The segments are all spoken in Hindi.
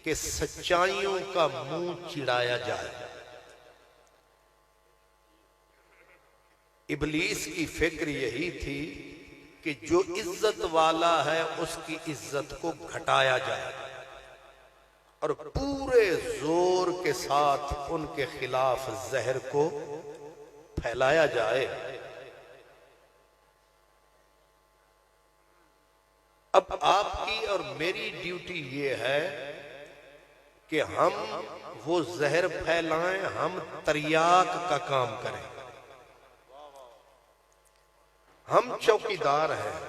कि सच्चाइयों का मुंह चिढ़ाया जाए। इब्लीस की फिक्र यही थी कि जो इज्जत वाला है उसकी इज्जत को घटाया जाए और पूरे जोर के साथ उनके खिलाफ जहर को फैलाया जाए। अब आपकी और मेरी ड्यूटी ये है कि हम वो जहर फैलाएं, हम तरियाक का काम करें। हम चौकीदार हैं,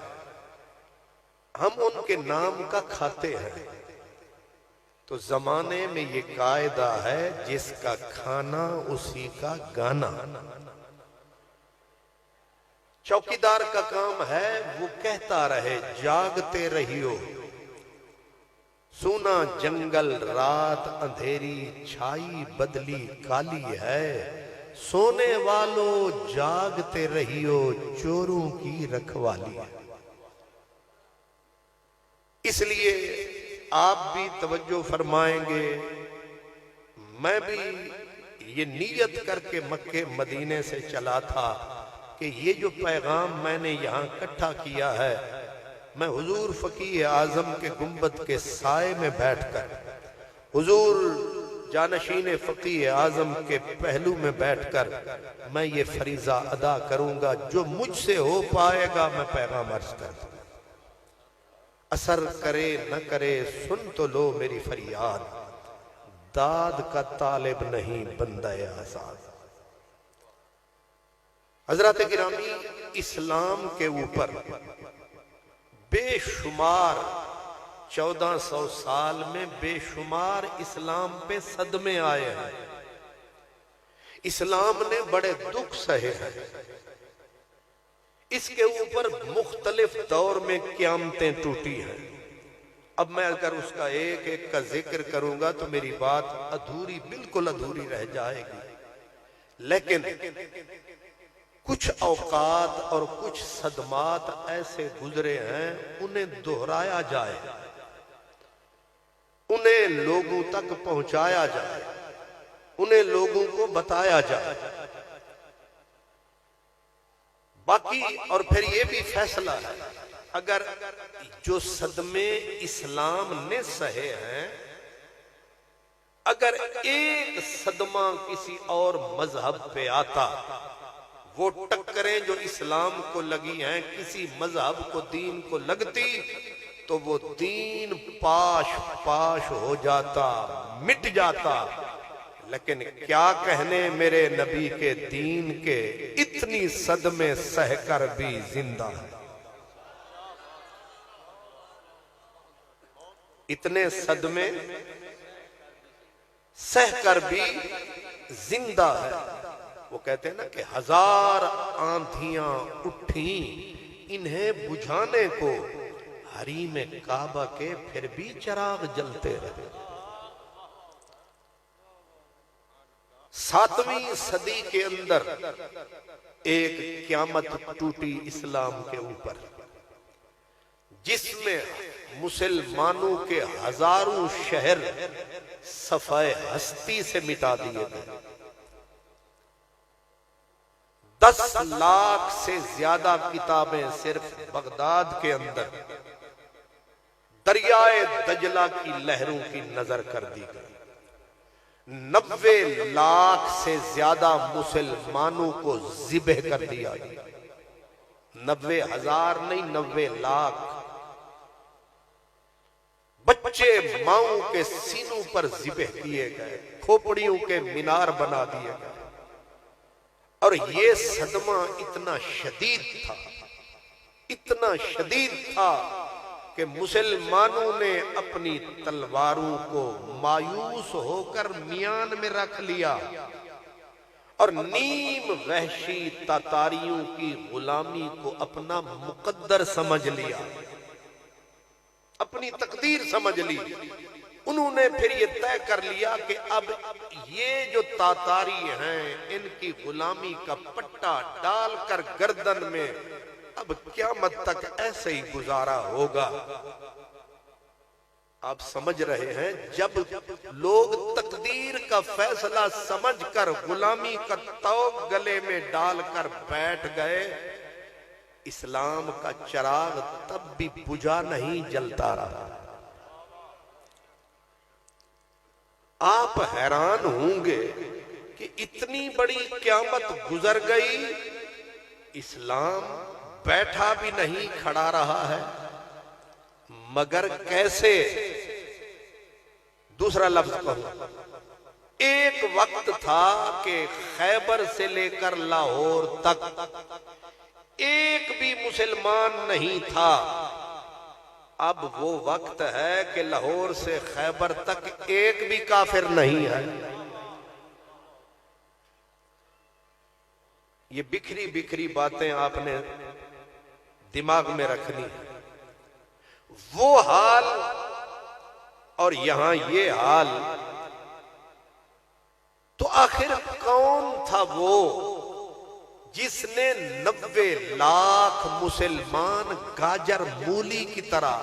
हम उनके नाम का खाते हैं। तो जमाने में ये कायदा है, जिसका खाना उसी का गाना। चौकीदार का काम है वो कहता रहे जागते रहियो, सूना जंगल रात अंधेरी छाई बदली काली है, सोने वालों जागते रहियो चोरों की रखवाली है। इसलिए आप भी तवज्जो फरमाएंगे, मैं भी ये नीयत करके मक्के मदीने से चला था कि ये जो पैगाम मैंने यहाँ इकट्ठा किया है, मैं हुजूर फकीह आजम के गुंबद के साए में बैठकर, हुजूर जानशीन फकीह आजम के पहलू में बैठकर मैं ये फरीजा अदा करूंगा। जो मुझसे हो पाएगा मैं पैगाम अर्ज कर दूंगा। असर करे न करे सुन तो लो मेरी फरियाद, दाद का तालिब नहीं बंदा आजाद। हजरत गिरामी, इस्लाम के ऊपर बेशुमार 1400 साल में बेशुमार इस्लाम पे सदमे आए हैं। इस्लाम ने बड़े दुख सहे हैं। इसके ऊपर मुख्तलिफ दौर में क़यामतें टूटी हैं। अब मैं अगर उसका एक एक का जिक्र करूंगा तो मेरी बात अधूरी, बिल्कुल अधूरी रह जाएगी। लेकिन कुछ औकात और कुछ सदमात ऐसे गुजरे हैं, उन्हें दोहराया जाए, उन्हें लोगों तक पहुंचाया जाए, उन्हें लोगों को बताया जाए। बाकी और फिर ये भी फैसला है, अगर जो सदमे इस्लाम ने सहे हैं, अगर एक सदमा किसी और मजहब पे आता, वो टक्करें जो इस्लाम को लगी हैं किसी मजहब को, दीन को लगती, तो वो दीन पाश पाश हो जाता, मिट जाता। लेकिन क्या कहने मेरे नबी के दीन के, इतनी सदमे सहकर भी जिंदा है। इतने सदमे सहकर भी जिंदा है। वो कहते हैं ना कि 1000 आंधियां उठी इन्हें बुझाने को, हरीम काबा के फिर भी चिराग जलते रहे। 7वीं सदी के अंदर एक क़यामत टूटी इस्लाम के ऊपर, जिसमें मुसलमानों के हजारों शहर सफाए हस्ती से मिटा दिए गए। 10 लाख से ज्यादा किताबें सिर्फ बगदाद के अंदर दरियाए दजला की लहरों की नजर कर दी गई। 90 लाख से ज्यादा मुसलमानों को जिबह कर दिया गया। 90,000 नहीं, 90 लाख बच्चे माओं के सीनों पर जिबह किए गए, खोपड़ियों के मीनार बना दिए गए। और ये सदमा इतना शदीद था, इतना शदीद था कि मुसलमानों ने अपनी तलवारों को मायूस होकर मियान में रख लिया और नीम वहशी तातारियों की गुलामी को अपना मुकद्दर समझ लिया, अपनी तकदीर समझ ली। उन्होंने फिर ये तय कर लिया कि अब ये जो तातारी हैं, इनकी गुलामी का पट्टा डालकर गर्दन में अब क़यामत तक ऐसे ही गुजारा होगा। आप समझ रहे हैं, जब लोग तकदीर का फैसला समझकर गुलामी का तौक गले में डालकर बैठ गए, इस्लाम का चिराग तब भी बुझा नहीं, जलता रहा। आप हैरान होंगे कि इतनी बड़ी क़यामत गुजर गई, इस्लाम बैठा भी नहीं, खड़ा रहा है। मगर कैसे? दूसरा लफ्ज कहूं, एक वक्त था कि खैबर से लेकर लाहौर तक एक भी मुसलमान नहीं था। अब वो वक्त है कि लाहौर से खैबर तक एक भी काफिर नहीं है। ये बिखरी बिखरी बातें आपने दिमाग में रखनी है। वो हाल और यहां ये हाल, तो आखिर कौन था वो जिसने 90 लाख मुसलमान गाजर मूली की तरह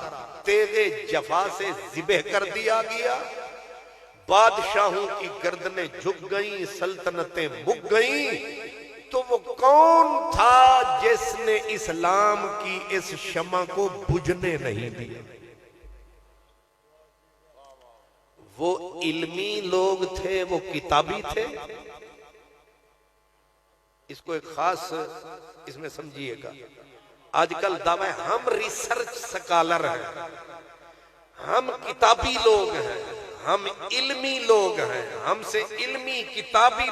तेगे जफा से जिबह कर दिया गया? बादशाहों की गर्दनें झुक गईं, सल्तनतें मुक गईं। तो वो कौन था जिसने इस्लाम की इस शमा को बुझने नहीं दिया? वो इल्मी लोग थे, वो किताबी थे। इसको एक खास इसमें समझिएगा। आजकल दावा है हम रिसर्च स्कॉलर हैं, हम किताबी लोग हैं, हम इल्मी लोग हैं, हमसे इल्मी किताबी